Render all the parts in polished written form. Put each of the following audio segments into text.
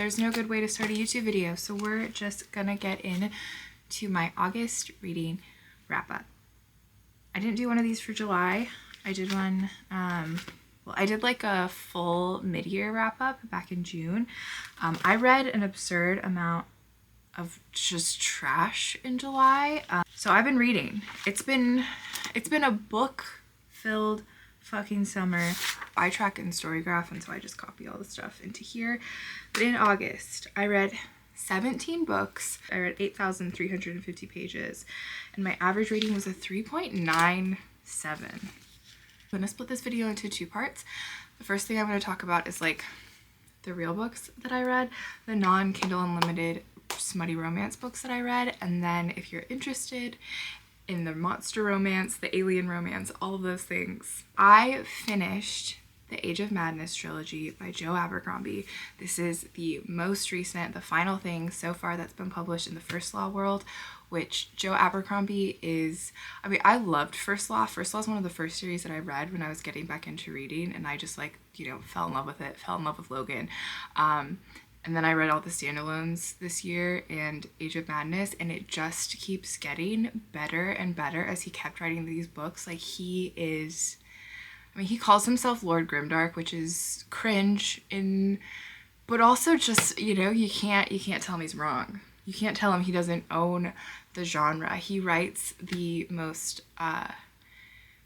There's no good way to start a YouTube video, so we're just gonna get into my August reading wrap up. I didn't do one of these for July. I did one, well, I did like a full mid-year wrap up back in June. I read an absurd amount of just trash in July. So I've been reading. It's been a book-filled fucking summer. I track in Storygraph, and so I just copy all the stuff into here. But in August, I read 17 books. I read 8,350 pages, and my average rating was a 3.97. I'm gonna split this video into two parts. The first thing I'm gonna talk about is like the real books that I read, the non-Kindle Unlimited smutty romance books that I read, and then if you're interested in the monster romance, the alien romance, all of those things. I finished the Age of Madness trilogy by Joe Abercrombie. This is the most recent, the final thing so far that's been published in the First Law world, which Joe Abercrombie is, I mean, I loved First Law. First Law is one of the first series that I read when I was getting back into reading, and I just like, you know, fell in love with it, fell in love with Logan. And then I read all the standalones this year and Age of Madness, and it just keeps getting better and better as he kept writing these books. Like, he is, I mean, he calls himself Lord Grimdark, which is cringe, but also just, you know, you can't tell him he's wrong. You can't tell him he doesn't own the genre. He writes the most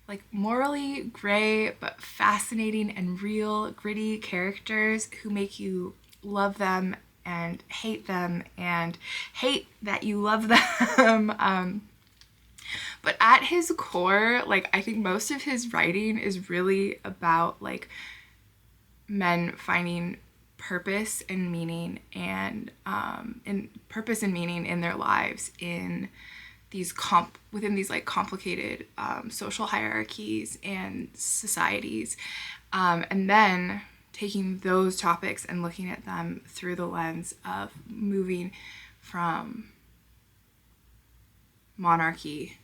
like morally gray but fascinating and real gritty characters who make you love them and hate that you love them. But at his core, like, I think most of his writing is really about like men finding purpose and meaning and purpose and meaning in their lives in these within these like complicated social hierarchies and societies, and then taking those topics and looking at them through the lens of moving from monarchy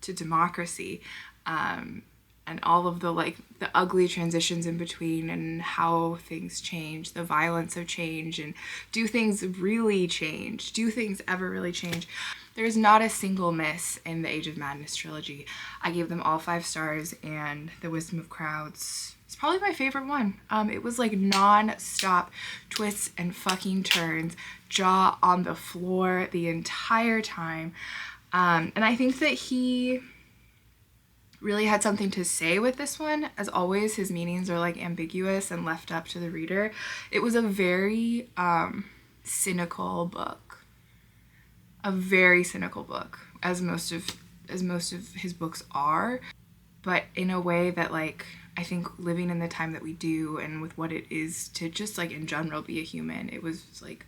to democracy, and all of the like the ugly transitions in between and how things change, the violence of change, and do things really change? Do things ever really change? There's not a single miss in the Age of Madness trilogy. I gave them all 5 stars, and The Wisdom of Crowds is probably my favorite one. It was like non-stop twists and fucking turns, jaw on the floor the entire time. And I think that he really had something to say with this one. As always, his meanings are like ambiguous and left up to the reader. It was a very cynical book. A very cynical book, as most of his books are, but in a way that, like, I think living in the time that we do and with what it is to just like in general be a human, it was like,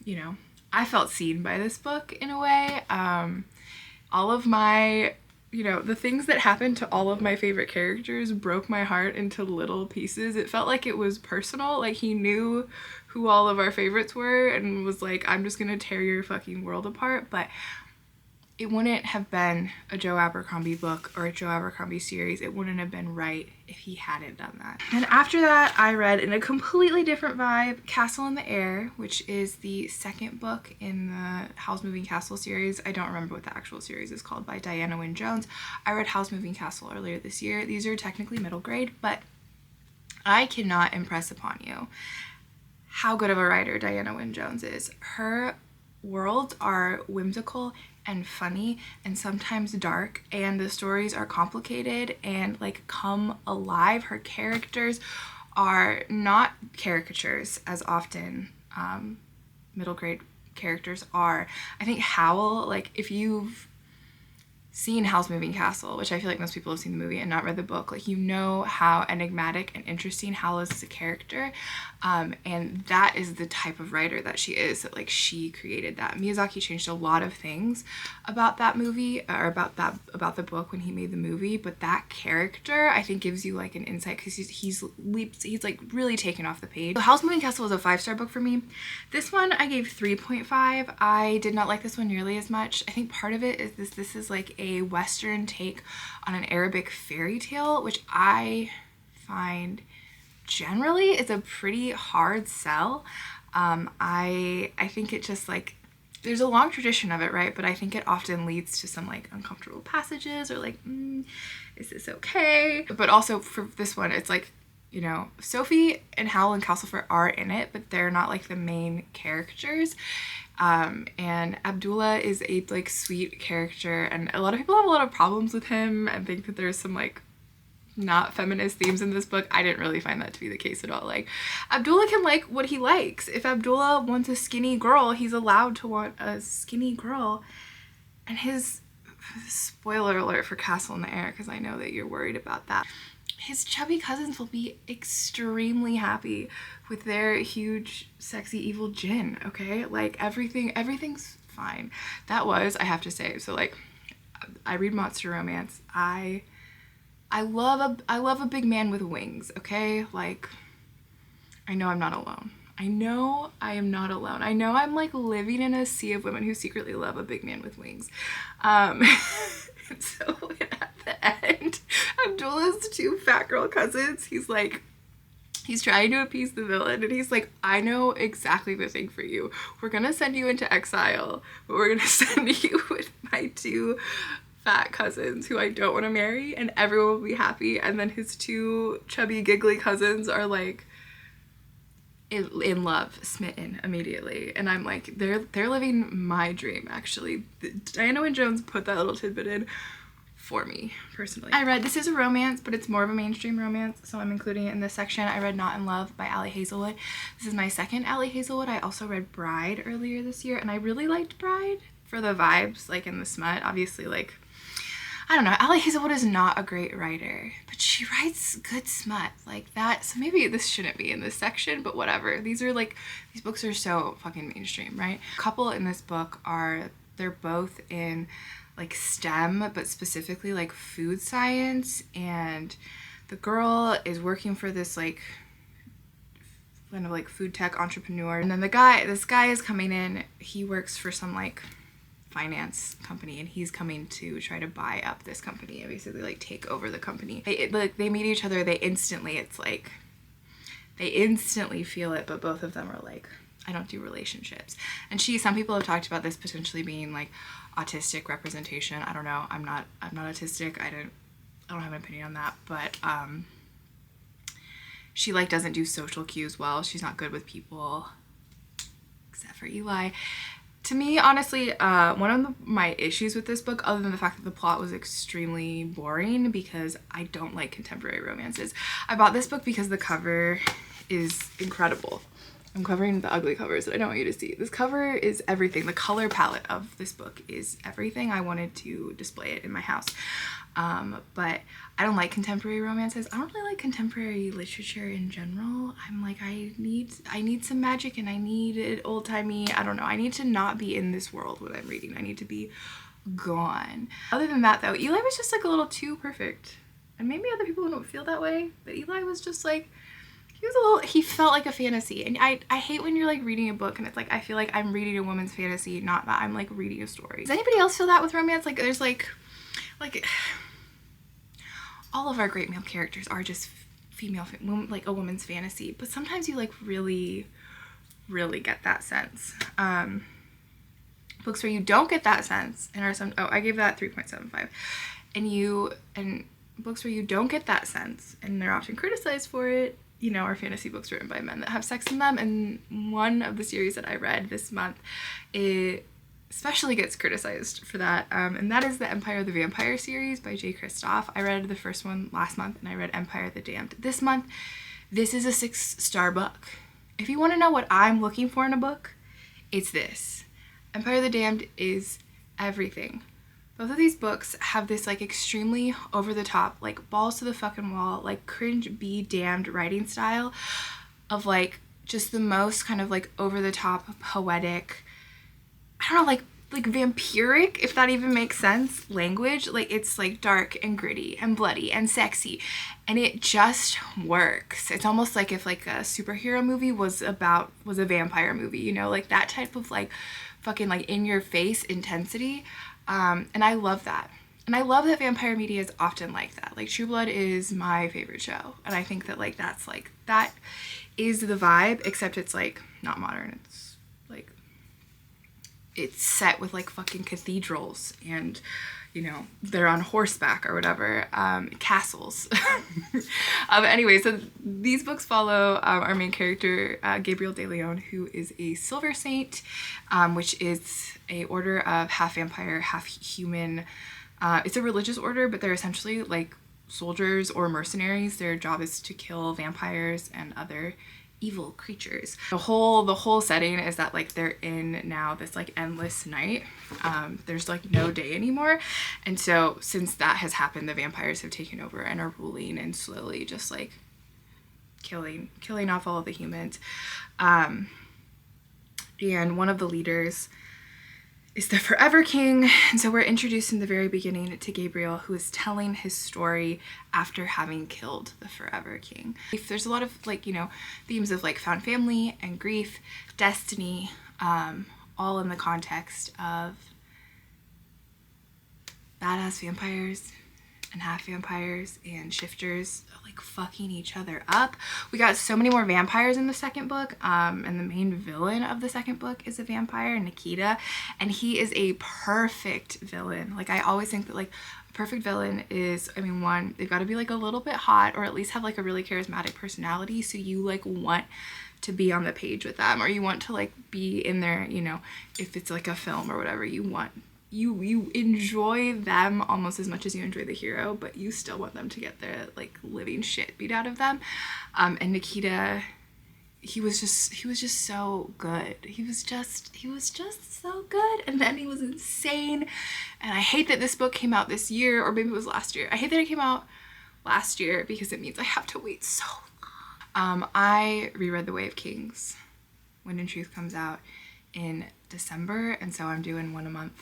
you know, I felt seen by this book in a way. All of my, you know, the things that happened to all of my favorite characters broke my heart into little pieces. It felt like it was personal, like he knew who all of our favorites were and was like, I'm just gonna tear your fucking world apart. But it wouldn't have been a Joe Abercrombie book or a Joe Abercrombie series. It wouldn't have been right if he hadn't done that. And after that, I read, in a completely different vibe, Castle in the Air, which is the second book in the Howl's Moving Castle series. I don't remember what the actual series is called, by Diana Wynne Jones. I read Howl's Moving Castle earlier this year. These are technically middle grade, but I cannot impress upon you how good of a writer Diana Wynne Jones is. Her worlds are whimsical and funny and sometimes dark, and the stories are complicated and like come alive. Her characters are not caricatures as often middle grade characters are. I think Howl, like if you've seen Howl's Moving Castle, which I feel like most people have seen the movie and not read the book, like, you know how enigmatic and interesting Howl is as a character, and that is the type of writer that she is, that like she created that. Miyazaki changed a lot of things about that movie, or about the book when he made the movie, but that character I think gives you like an insight, because he's like really taken off the page. So Howl's Moving Castle was a 5-star book for me. This one I gave 3.5. I did not like this one nearly as much. I think part of it is this is like a Western take on an Arabic fairy tale, which I find generally is a pretty hard sell. I think it just like, there's a long tradition of it, right? But I think it often leads to some like uncomfortable passages or like, is this okay? But also for this one, it's like, you know, Sophie and Hal and Castleford are in it, but they're not like the main characters. And Abdullah is a like sweet character, and a lot of people have a lot of problems with him and think that there's some like not feminist themes in this book. I didn't really find that to be the case at all. Like, Abdullah can like what he likes. If Abdullah wants a skinny girl, he's allowed to want a skinny girl. And his, spoiler alert for Castle in the Air, because I know that you're worried about that, his chubby cousins will be extremely happy with their huge sexy evil djinn, okay? Like, everything's fine. That was, I have to say, so like, I read monster romance. I love a big man with wings, okay? Like, I know I'm not alone. I know I am not alone. I know I'm like living in a sea of women who secretly love a big man with wings. And so at the end, Abdullah's two fat girl cousins, he's trying to appease the villain, and he's like, I know exactly the thing for you. We're gonna send you into exile, but we're gonna send you with my two fat cousins who I don't want to marry, and everyone will be happy. And then his two chubby giggly cousins are like in love, smitten immediately. And I'm like, they're living my dream, actually. Diana Wynne Jones put that little tidbit in for me personally. I read, this is a romance, but it's more of a mainstream romance, so I'm including it in this section. I read Not in Love by Ali Hazelwood. This is my second Ali Hazelwood. I also read Bride earlier this year, and I really liked Bride for the vibes, like in the smut. Obviously, like, I don't know, Ali Hazelwood is not a great writer, but she writes good smut like that. So maybe this shouldn't be in this section, but whatever. These books are so fucking mainstream, right? A couple in this book they're both in like STEM, but specifically like food science, and the girl is working for this like kind of like food tech entrepreneur, and then this guy is coming in. He works for some like finance company, and he's coming to try to buy up this company and basically like take over the company. They meet each other, they instantly feel it, but both of them are like, I don't do relationships. And some people have talked about this potentially being like autistic representation. I don't know. I'm not autistic. I don't have an opinion on that, but she like doesn't do social cues well. She's not good with people, except for Eli. To me, honestly, one of my issues with this book, other than the fact that the plot was extremely boring, because I don't like contemporary romances. I bought this book because the cover is incredible. I'm covering the ugly covers that I don't want you to see. This cover is everything. The color palette of this book is everything. I wanted to display it in my house. But I don't like contemporary romances. I don't really like contemporary literature in general. I'm like, I need some magic, and I need it old-timey. I don't know. I need to not be in this world when I'm reading. I need to be gone. Other than that, though, Eli was just like a little too perfect. And maybe other people don't feel that way, but Eli was just like, he felt like a fantasy. And I hate when you're like reading a book and it's like, I feel like I'm reading a woman's fantasy, not that I'm like reading a story. Does anybody else feel that with romance? Like, there's like all of our great male characters are just like a woman's fantasy, but sometimes you like really get that sense. Books where you don't get that sense and I gave that 3.75, and books where you don't get that sense and they're often criticized for it, you know, are fantasy books written by men that have sex in them. And one of the series that I read this month, it especially gets criticized for that, and that is the Empire of the Vampire series by J. Kristoff. I read the first one last month, and I read Empire of the Damned this month. This is a 6-star book. If you want to know what I'm looking for in a book, it's this. Empire of the Damned is everything. Both of these books have this like extremely over-the-top, like balls to the fucking wall, like cringe be damned writing style of like just the most kind of like over-the-top poetic, I don't know, like vampiric, if that even makes sense, language. Like, it's like dark and gritty and bloody and sexy, and it just works. It's almost like if like a superhero movie was a vampire movie, you know, like that type of like fucking like in your face intensity. And I love that. And I love that vampire media is often like that. Like, True Blood is my favorite show, and I think that like that's like that is the vibe, except it's like not modern. It's like, it's set with like fucking cathedrals and, you know, they're on horseback or whatever, castles. Anyway, so these books follow our main character, Gabriel de Leon, who is a silver saint, which is a order of half vampire, half human. It's a religious order, but they're essentially like soldiers or mercenaries. Their job is to kill vampires and other evil creatures. The whole setting is that like they're in now this like endless night. There's like no day anymore, and so since that has happened, the vampires have taken over and are ruling and slowly just like killing off all of the humans. And one of the leaders is the Forever King, and so we're introduced in the very beginning to Gabriel, who is telling his story after having killed the Forever King. There's a lot of like, you know, themes of like found family and grief, destiny, all in the context of badass vampires and half vampires and shifters like fucking each other up. We got so many more vampires in the second book, and the main villain of the second book is a vampire, Nikita, and he is a perfect villain. Like I always think that like a perfect villain is, I mean, one, they've got to be like a little bit hot or at least have like a really charismatic personality, so you like want to be on the page with them, or you want to like be in there, you know, if it's like a film or whatever, you want, you enjoy them almost as much as you enjoy the hero, but you still want them to get their like living shit beat out of them. And Nikita, he was just so good. He was just so good. And then he was insane. And I hate that this book came out this year, or maybe it was last year. I hate that it came out last year because it means I have to wait so long. I reread The Way of Kings, Wind and Truth comes out in December, and so I'm doing one a month.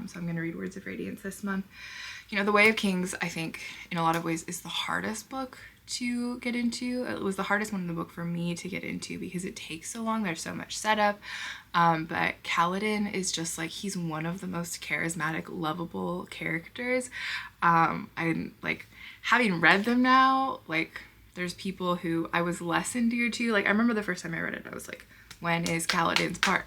So I'm going to read Words of Radiance this month. You know, The Way of Kings, I think, in a lot of ways, is the hardest book to get into. It was the hardest one in the book for me to get into because it takes so long. There's so much setup. But Kaladin is just like, he's one of the most charismatic, lovable characters. I like, having read them now, like, there's people who I was less endeared to. Like, I remember the first time I read it, I was like, when is Kaladin's part?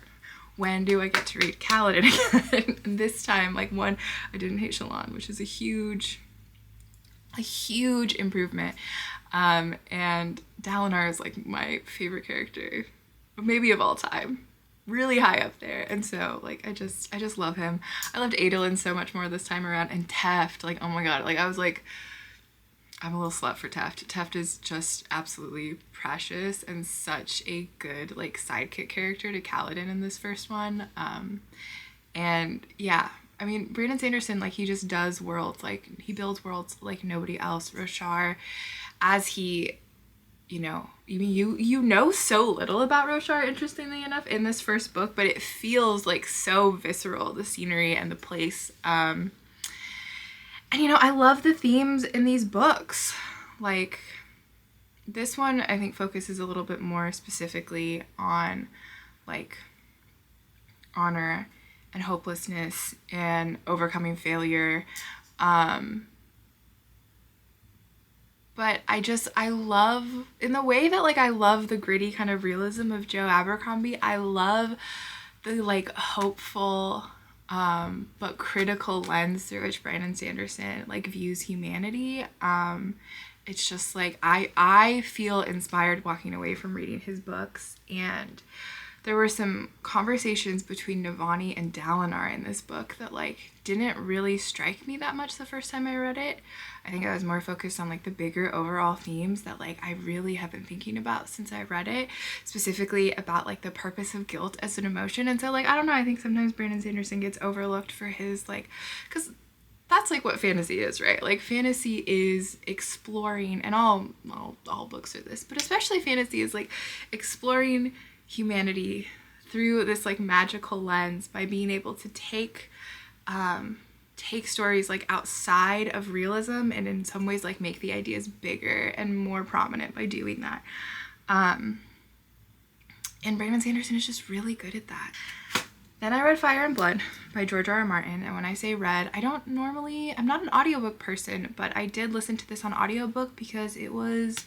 When do I get to read Kaladin again? And this time, like, one, I didn't hate Shallan, which is a huge improvement. And Dalinar is like my favorite character, maybe of all time, really high up there. And so like, I just love him. I loved Adolin so much more this time around, and Teft, like, oh my God, like I was like, I'm a little slut for Teft. Teft is just absolutely precious and such a good like sidekick character to Kaladin in this first one. And yeah, I mean, Brandon Sanderson, like, he just does worlds, like he builds worlds like nobody else. Roshar, as he, you know, you know so little about Roshar, interestingly enough, in this first book, but it feels like so visceral, the scenery and the place. And, you know, I love the themes in these books. Like, this one, I think, focuses a little bit more specifically on, like, honor and hopelessness and overcoming failure. But I love, in the way that, like, I love the gritty kind of realism of Joe Abercrombie, I love the, like, hopeful but critical lens through which Brandon Sanderson like views humanity. It's just like I feel inspired walking away from reading his books, and there were some conversations between Navani and Dalinar in this book that like didn't really strike me that much the first time I read it. I think I was more focused on like the bigger overall themes that like I really have been thinking about since I read it, specifically about like the purpose of guilt as an emotion. And so like, I don't know, I think sometimes Brandon Sanderson gets overlooked for his like, because that's like what fantasy is, right? Like fantasy is exploring, and all books are this, but especially fantasy is like exploring humanity through this like magical lens by being able to take stories like outside of realism and in some ways like make the ideas bigger and more prominent by doing that. And Brandon Sanderson is just really good at that. Then I read Fire and Blood by George R. R. Martin, and when I say read, I'm not an audiobook person, but I did listen to this on audiobook because it was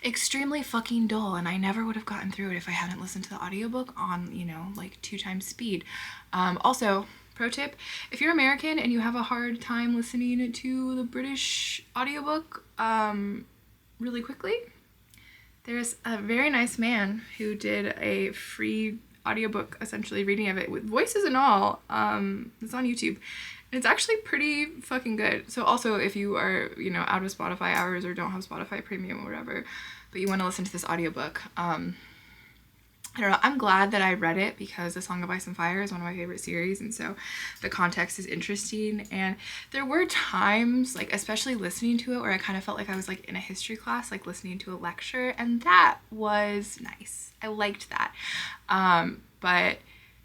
extremely fucking dull, and I never would have gotten through it if I hadn't listened to the audiobook on, you know, like 2 times speed. Also, pro tip, if you're American and you have a hard time listening to the British audiobook really quickly, there's a very nice man who did a free audiobook, essentially reading of it with voices and all. It's on YouTube, and it's actually pretty fucking good. So also, if you are, you know, out of Spotify hours or don't have Spotify Premium or whatever, but you want to listen to this audiobook, I don't know, I'm glad that I read it because A Song of Ice and Fire is one of my favorite series, and so the context is interesting. And there were times, like especially listening to it, where I kind of felt like I was like in a history class, like listening to a lecture, and that was nice. I liked that. But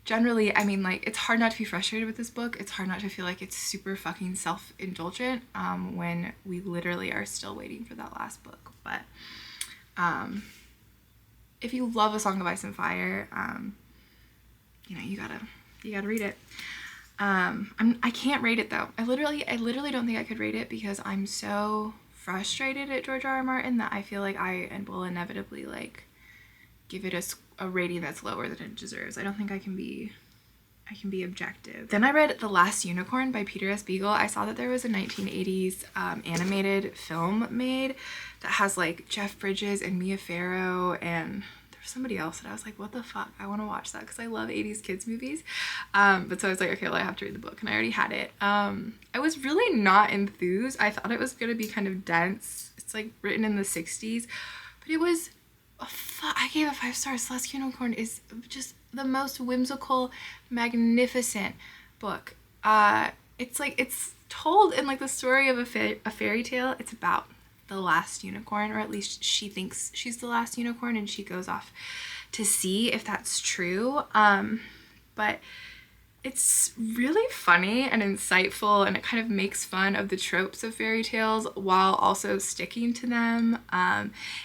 generally, I mean, like, it's hard not to be frustrated with this book. It's hard not to feel like it's super fucking self-indulgent when we literally are still waiting for that last book. But if you love A Song of Ice and Fire, you know, you gotta read it. I can't rate it though. I literally don't think I could rate it because I'm so frustrated at George R. R. Martin that I feel like I will inevitably like give it a rating that's lower than it deserves. I don't think I can be objective. Then I read The Last Unicorn by Peter S. Beagle. I saw that there was a 1980s animated film made that has like Jeff Bridges and Mia Farrow, and there's somebody else that I was like, what the fuck? I want to watch that because I love 80s kids movies. But so I was like, okay, well, I have to read the book, and I already had it. I was really not enthused. I thought it was going to be kind of dense. It's like written in the 60s, but it was I gave it 5 stars. Last Unicorn is just the most whimsical, magnificent book. It's like, it's told in like the story of a fairy tale. It's about the last unicorn, or at least she thinks she's the last unicorn, and she goes off to see if that's true. But it's really funny and insightful, and it kind of makes fun of the tropes of fairy tales while also sticking to them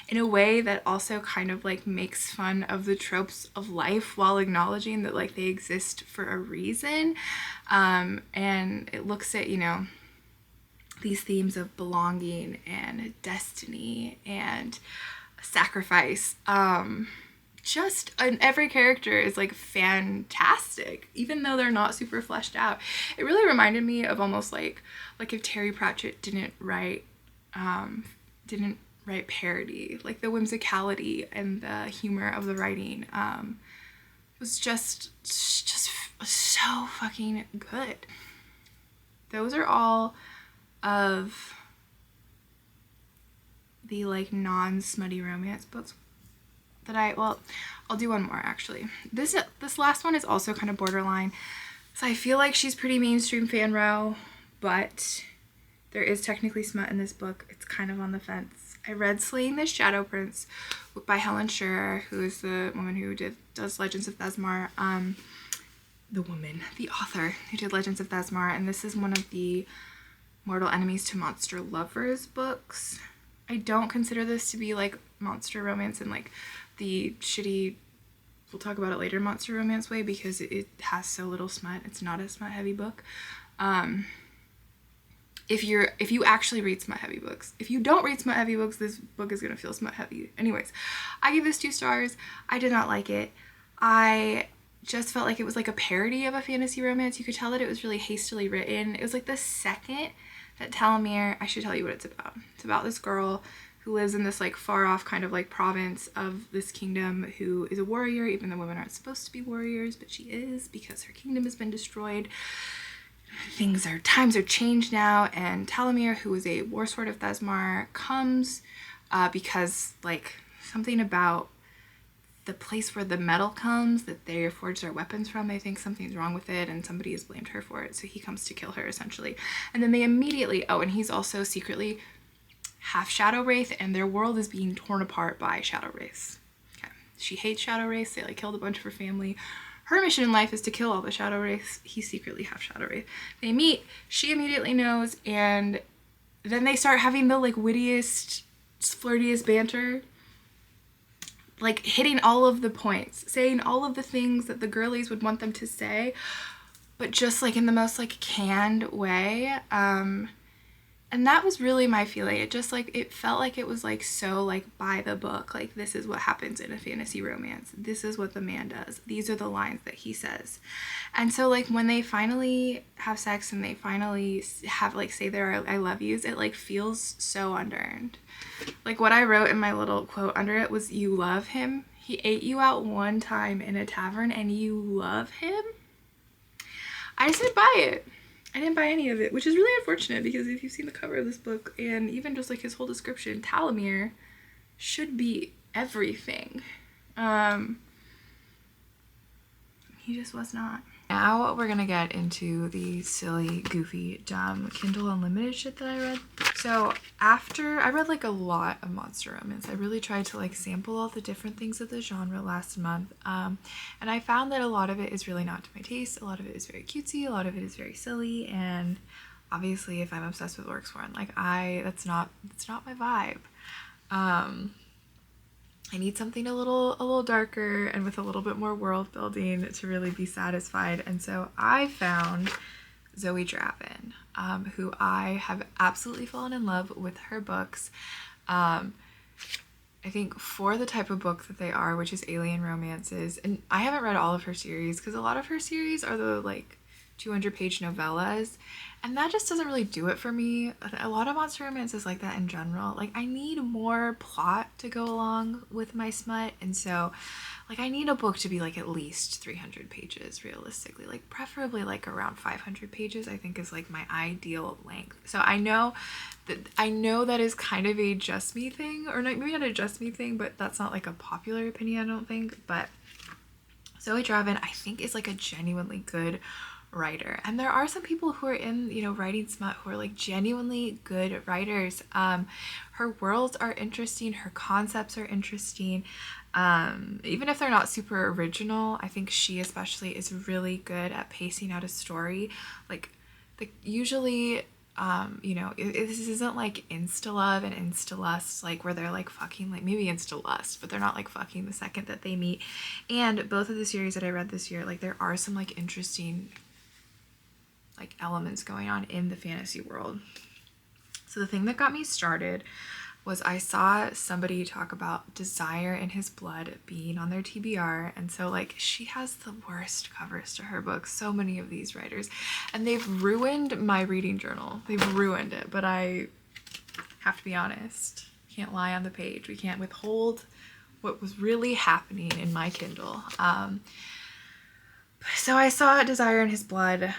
in a way that also kind of like makes fun of the tropes of life while acknowledging that like they exist for a reason. And it looks at, you know, these themes of belonging and destiny and sacrifice. And every character is like fantastic, even though they're not super fleshed out. It really reminded me of almost like if Terry Pratchett didn't write parody, like the whimsicality and the humor of the writing was just so fucking good. Those are all of the like non-smutty romance books that I'll do one more actually. This last one is also kind of borderline. So I feel like she's pretty mainstream fan row, but there is technically smut in this book. It's kind of on the fence. I read Slaying the Shadow Prince by Helen Schurer, who is the woman who does Legends of Thesmar. The author who did Legends of Thesmar, and this is one of the Mortal Enemies to Monster Lovers books. I don't consider this to be like monster romance in like the shitty, we'll talk about it later, monster romance way, because it has so little smut. It's not a smut heavy book. If you actually read smut heavy books. If you don't read smut heavy books, this book is gonna feel smut heavy. Anyways, I gave this 2 stars. I did not like it. I just felt like it was like a parody of a fantasy romance. You could tell that it was really hastily written. It was like the second that Talamir, I should tell you what it's about. It's about this girl who lives in this like far off kind of like province of this kingdom, who is a warrior, even though women aren't supposed to be warriors, but she is because her kingdom has been destroyed. Times are changed now, and Talamir, who is a war sword of Thesmar, comes because like something about the place where the metal comes that they forged their weapons from, they think something's wrong with it and somebody has blamed her for it, so he comes to kill her essentially. And then they immediately, and he's also secretly half Shadow Wraith, and their world is being torn apart by Shadow Wraiths. Okay. She hates Shadow Wraiths. They like killed a bunch of her family. Her mission in life is to kill all the Shadow Wraiths. He's secretly half Shadow Wraith. They meet. She immediately knows, and then they start having the like wittiest, flirtiest banter. like hitting all of the points, saying all of the things that the girlies would want them to say, but just like in the most like canned way. And that was really my feeling. It just like, it felt like it was like so like by the book. Like, this is what happens in a fantasy romance. This is what the man does. These are the lines that he says. And so like when they finally have sex and they finally have like say their I love yous, it like feels so unearned. Like what I wrote in my little quote under it was, you love him. He ate you out one time in a tavern and you love him. I just didn't buy it. I didn't buy any of it, which is really unfortunate, because if you've seen the cover of this book and even just like his whole description, Talamir should be everything. He just was not. Now we're gonna get into the silly, goofy, dumb Kindle Unlimited shit that I read. So after I read like a lot of monster romance, I really tried to like sample all the different things of the genre last month, and I found that a lot of it is really not to my taste. A lot of it is very cutesy, a lot of it is very silly, and obviously if I'm obsessed with Orcsworn, like that's not my vibe. I need something a little darker and with a little bit more world building to really be satisfied. And so I found Zoe Dravin, who I have absolutely fallen in love with her books. I think for the type of book that they are, which is alien romances, and I haven't read all of her series because a lot of her series are the like 200-page novellas, and that just doesn't really do it for me. A lot of monster romance is like that in general. Like, I need more plot to go along with my smut, and so like I need a book to be like at least 300 pages realistically, like preferably like around 500 pages I think is like my ideal length. So I know that is kind of a just me thing, or not, maybe not a just me thing, but that's not like a popular opinion, I don't think. But Zoe Dravin I think is like a genuinely good writer, and there are some people who are in, you know, writing smut who are like genuinely good writers. Her worlds are interesting, her concepts are interesting, even if they're not super original. I think she especially is really good at pacing out a story. Like usually you know, this isn't like insta love and insta lust, like where they're like fucking, like maybe insta lust, but they're not like fucking the second that they meet. And both of the series that I read this year, like there are some like interesting like elements going on in the fantasy world. So the thing that got me started was I saw somebody talk about Desire in His Blood being on their TBR, and so like she has the worst covers to her books, so many of these writers, and they've ruined my reading journal. They've ruined it, but I have to be honest, can't lie on the page. We can't withhold what was really happening in my Kindle. So I saw Desire in His Blood.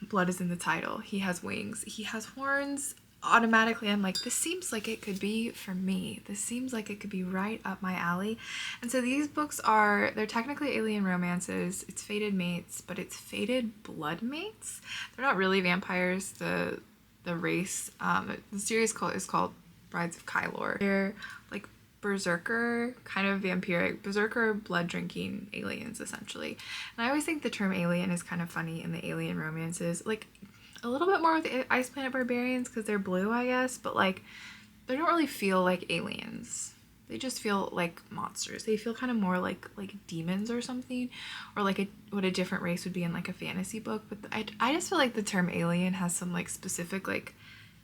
Blood is in the title. He has wings. He has horns. Automatically I'm like, this seems like it could be for me. This seems like it could be right up my alley. And so these books they're technically alien romances. It's fated mates, but it's fated blood mates. They're not really vampires. The race, the series is called Brides of Kylor. They're like berserker, kind of vampiric, berserker blood drinking aliens essentially. And I always think the term alien is kind of funny in the alien romances, like a little bit more with Ice Planet Barbarians because they're blue, I guess, but like they don't really feel like aliens. They just feel like monsters. They feel kind of more like demons or something, or like what a different race would be in like a fantasy book. But I just feel like the term alien has some like specific like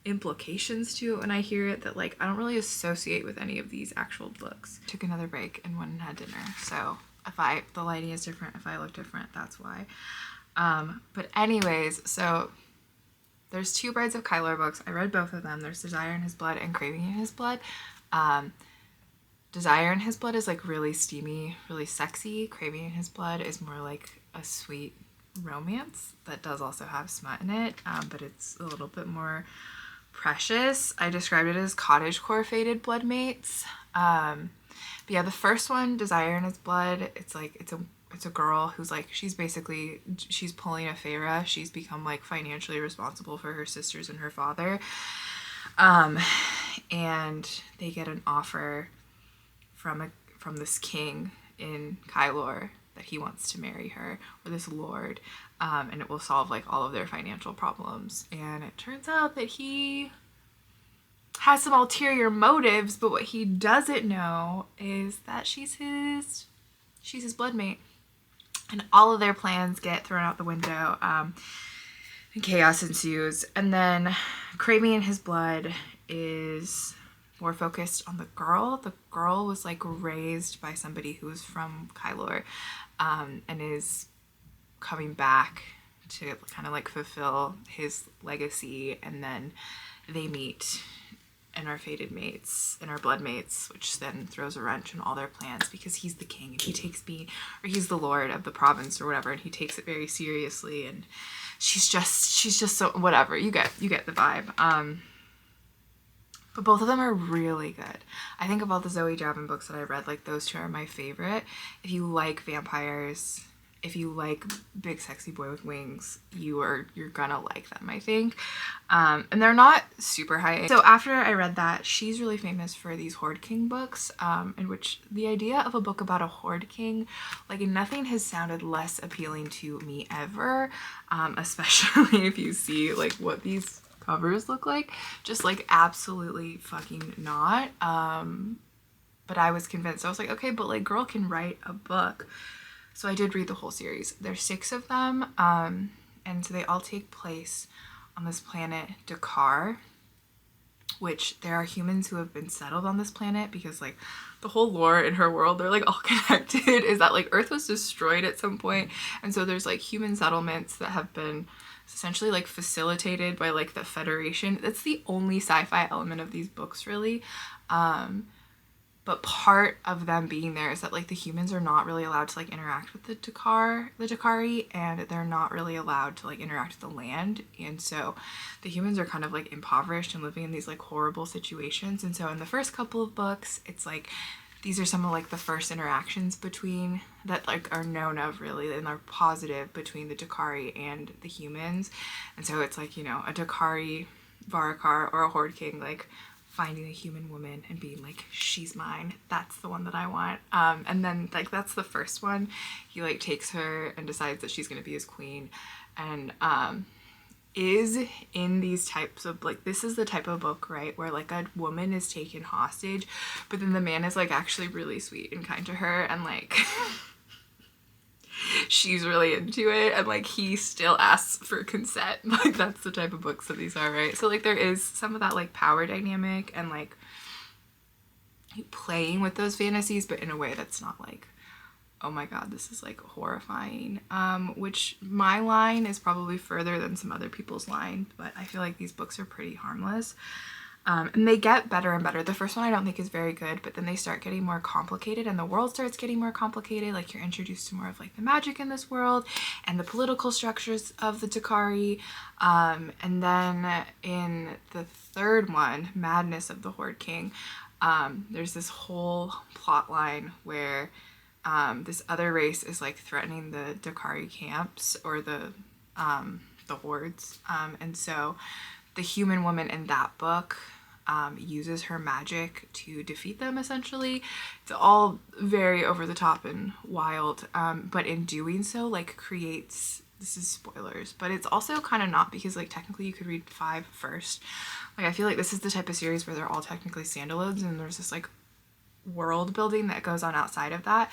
implications to it when I hear it that like I don't really associate with any of these actual books. Took another break and went and had dinner, so if the lighting is different, if I look different, that's why. But anyways, so there's two Brides of Kylor books. I read both of them. There's Desire in His Blood and Craving in His Blood. Desire in His Blood is like really steamy, really sexy. Craving in His Blood is more like a sweet romance that does also have smut in it, but it's a little bit more precious. I described it as cottagecore fated blood mates. But yeah, the first one, Desire in His Blood, it's a girl who's like, she's pulling a Feyre. She's become like financially responsible for her sisters and her father. And they get an offer from this king in Kylor that he wants to marry her, or this lord, and it will solve like all of their financial problems. And it turns out that he has some ulterior motives, but what he doesn't know is that she's his bloodmate. And all of their plans get thrown out the window, and chaos ensues. And then craving in his blood is more focused on the girl. The girl was like raised by somebody who was from Kylor, and is coming back to kind of like fulfill his legacy. And then they meet and are fated mates and are blood mates, which then throws a wrench in all their plans, because he's the king and he takes or he's the lord of the province or whatever, and he takes it very seriously, and she's just so whatever. You get the vibe. But both of them are really good. I think of all the Zoe Javin books that I read, like those two are my favorite. If you like vampires, if you like big sexy boy with wings, you're gonna like them, I think. And they're not super high. So after I read that, she's really famous for these Horde King books, in which the idea of a book about a Horde King, like nothing has sounded less appealing to me ever, especially if you see like what these covers look like. Just like absolutely fucking not. But I was convinced. I was like, okay, but like girl can write a book. So I did read the whole series. There's 6 of them, and so they all take place on this planet Dakar, which there are humans who have been settled on this planet, because like the whole lore in her world, they're like all connected, is that like Earth was destroyed at some point, and so there's like human settlements that have been essentially like facilitated by like the Federation. That's the only sci-fi element of these books, really. But part of them being there is that like the humans are not really allowed to like interact with the Dakari, and they're not really allowed to like interact with the land. And so the humans are kind of like impoverished and living in these like horrible situations. And so in the first couple of books, it's like these are some of like the first interactions between that like are known of, really, and are positive, between the Dakari and the humans. And so it's like, you know, a Dakari Varakar or a Horde King like finding a human woman and being like, she's mine, that's the one that I want. And then like that's the first one. He like takes her and decides that she's gonna be his queen, and is in these types of like, this is the type of book, right, where like a woman is taken hostage, but then the man is like actually really sweet and kind to her, and like she's really into it, and like he still asks for consent. Like that's the type of books that these are, right? So like there is some of that like power dynamic and like playing with those fantasies, but in a way that's not like, oh my god, this is like horrifying. Which my line is probably further than some other people's line, but I feel like these books are pretty harmless. And they get better and better. The first one I don't think is very good, but then they start getting more complicated, and the world starts getting more complicated. Like you're introduced to more of like the magic in this world and the political structures of the Dakari. And then in the third one, Madness of the Horde King, there's this whole plot line where this other race is like threatening the Dakari camps, or the hordes. And so the human woman in that book uses her magic to defeat them, essentially. It's all very over the top and wild, but in doing so like creates, this is spoilers, but it's also kind of not, because like technically you could read 5 first. Like I feel like this is the type of series where they're all technically standalones, and there's this like world building that goes on outside of that,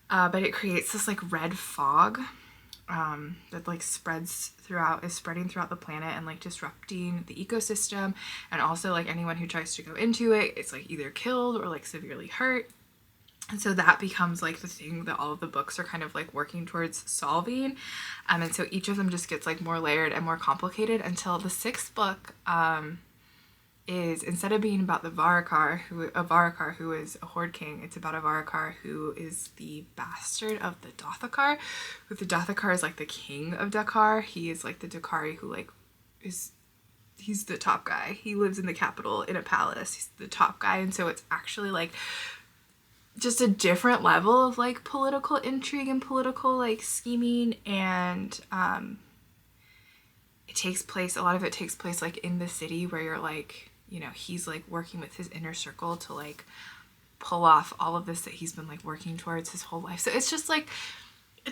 but it creates this like red fog that like is spreading throughout the planet and like disrupting the ecosystem, and also like anyone who tries to go into it, it's like either killed or like severely hurt. And so that becomes like the thing that all of the books are kind of like working towards solving, and so each of them just gets like more layered and more complicated, until the 6th book is, instead of being about a Varakar who is a Horde King, it's about a Varakar who is the bastard of the Dothakar, who the Dothakar is like the king of Dakar. He is like the Dakari who like he's the top guy. He lives in the capital in a palace. He's the top guy, and so it's actually like just a different level of like political intrigue and political like scheming, and a lot of it takes place like in the city, where you're like, you know, he's like working with his inner circle to like pull off all of this that he's been like working towards his whole life. So it's just like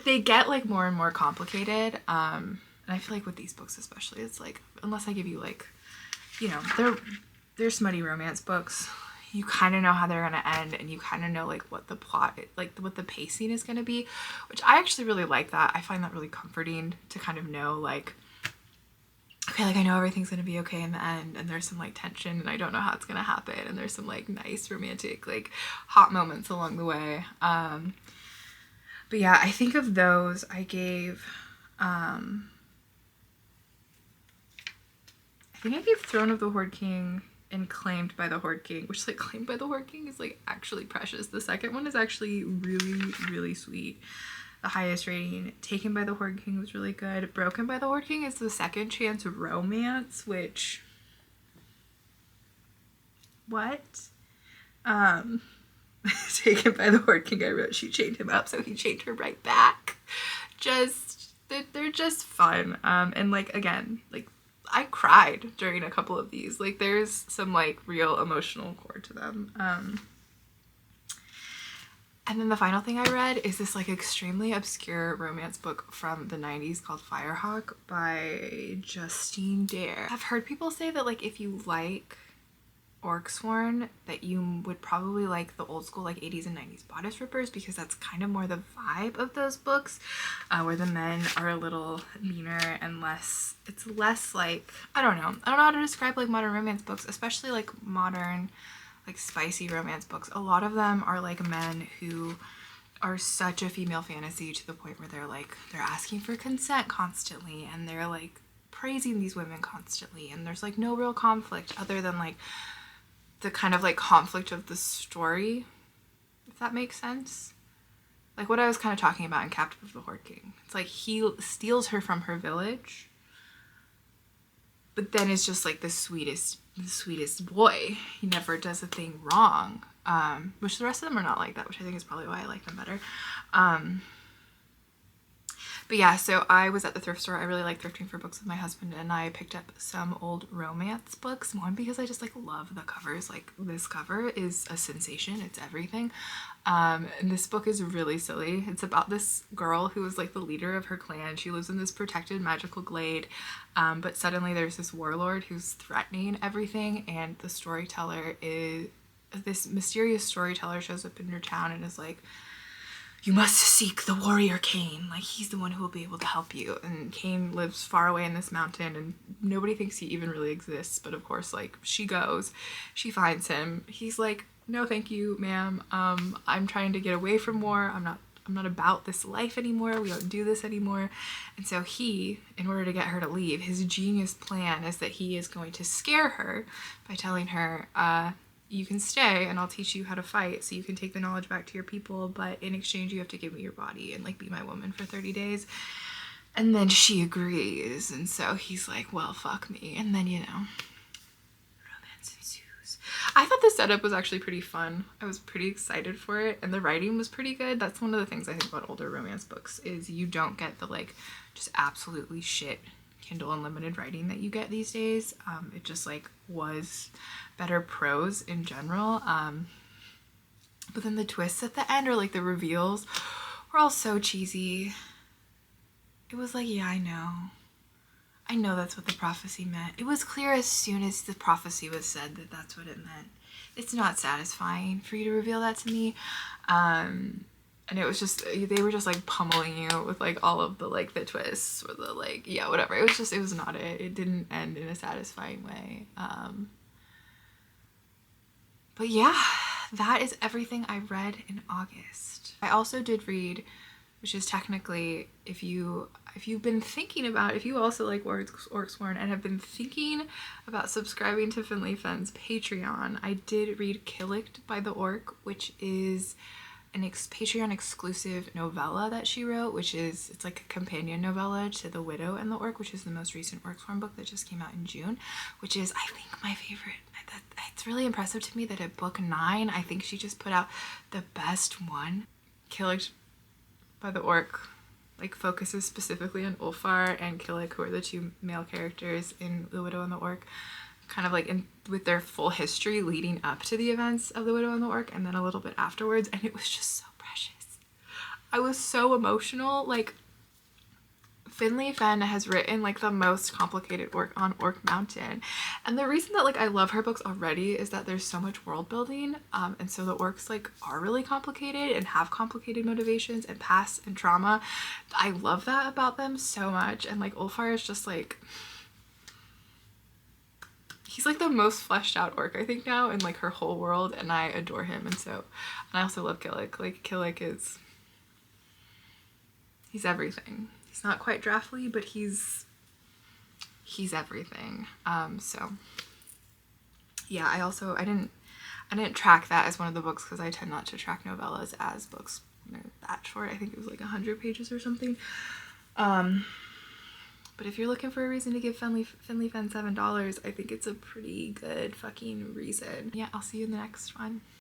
they get like more and more complicated, and I feel like with these books especially, it's like, unless I give you like, you know, they're they're smutty romance books. You kind of know how they're going to end, and you kind of know like what the plot, like what the pacing is going to be, which I actually really like that. I find that really comforting to kind of know like, okay, like I know everything's going to be okay in the end, and there's some like tension and I don't know how it's going to happen, and there's some like nice romantic like hot moments along the way. But yeah, I think of those I gave Throne of the Horde King and Claimed by the Horde King, which like Claimed by the Horde King is like actually precious. The second one is actually really, really sweet. The highest rating. Taken by the Horde King was really good. Broken by the Horde King is the second chance romance, which what? Taken by the Horde King, I wrote she chained him up, so he chained her right back. Just they're just fun. And like again, like I cried during a couple of these. Like there's some like real emotional core to them. And then the final thing I read is this like extremely obscure romance book from the 90s called Firehawk by Justine Dare. I've heard people say that like if you like Orcsworn that you would probably like the old school like 80s and 90s bodice rippers, because that's kind of more the vibe of those books, where the men are a little meaner and less, it's less like, I don't know how to describe like modern romance books, especially like modern like spicy romance books. A lot of them are like men who are such a female fantasy to the point where they're asking for consent constantly, and they're like praising these women constantly, and there's like no real conflict other than like the kind of like conflict of the story, if that makes sense. Like what I was kind of talking about in Captive of the Horde King. It's like he steals her from her village, but then is just like the sweetest boy. He never does a thing wrong, which the rest of them are not like that, which I think is probably why I like them better. But yeah, so I was at the thrift store. I really like thrifting for books with my husband, and I picked up some old romance books. One, because I just like love the covers. Like this cover is a sensation. It's everything. And this book is really silly. It's about this girl who is like the leader of her clan. She lives in this protected magical glade, but suddenly there's this warlord who's threatening everything, and the storyteller is, this mysterious storyteller shows up in her town and is like, you must seek the warrior Cain. Like, he's the one who will be able to help you. And Cain lives far away in this mountain, and nobody thinks he even really exists. But of course, like, she goes, she finds him. He's like, no, thank you, ma'am. I'm trying to get away from war. I'm not about this life anymore. We don't do this anymore. And so he, in order to get her to leave, his genius plan is that he is going to scare her by telling her, you can stay and I'll teach you how to fight so you can take the knowledge back to your people, but in exchange you have to give me your body and like be my woman for 30 days. And then she agrees, and so he's like, well, fuck me. And then, you know, romance ensues. I thought the setup was actually pretty fun. I was pretty excited for it, and the writing was pretty good. That's one of the things I think about older romance books, is you don't get the like just absolutely shit Kindle Unlimited writing that you get these days. It just like was better prose in general. But then the twists at the end, or like the reveals, were all so cheesy. It was like, yeah, I know that's what the prophecy meant. It was clear as soon as the prophecy was said that that's what it meant. It's not satisfying for you to reveal that to me. And it was just, they were just like pummeling you with like all of the like the twists or the like, yeah, whatever. It was not it didn't end in a satisfying way. But yeah, that is everything I read in August. I also did read, which is technically, if you've been thinking about, if you also like Orcsworn and have been thinking about subscribing to Finley Fenn's Patreon, I did read Killicked by the Orc, which is an Patreon exclusive novella that she wrote, it's like a companion novella to The Widow and the Orc, which is the most recent Orcsworn book that just came out in June, which is, I think, my favorite. It's really impressive to me that at book 9, I think she just put out the best one. Killicked by the Orc like focuses specifically on Ulfar and Killick, who are the two male characters in The Widow and the Orc, kind of like with their full history leading up to the events of The Widow and the Orc, and then a little bit afterwards, and it was just so precious. I was so emotional. Like, Finley Fenn has written like the most complicated work on Orc Mountain, and the reason that like I love her books already is that there's so much world building, and so the orcs like are really complicated and have complicated motivations and past and trauma. I love that about them so much, and like Ulfar is just like, he's like the most fleshed out orc I think now in like her whole world, and I adore him. And I also love Killick. Like Killick is, he's everything. He's not quite Draftly, but he's everything. So yeah, I didn't track that as one of the books because I tend not to track novellas as books when they're that short. I think it was like 100 pages or something. But if you're looking for a reason to give Finley Fenn $7, I think it's a pretty good fucking reason. Yeah, I'll see you in the next one.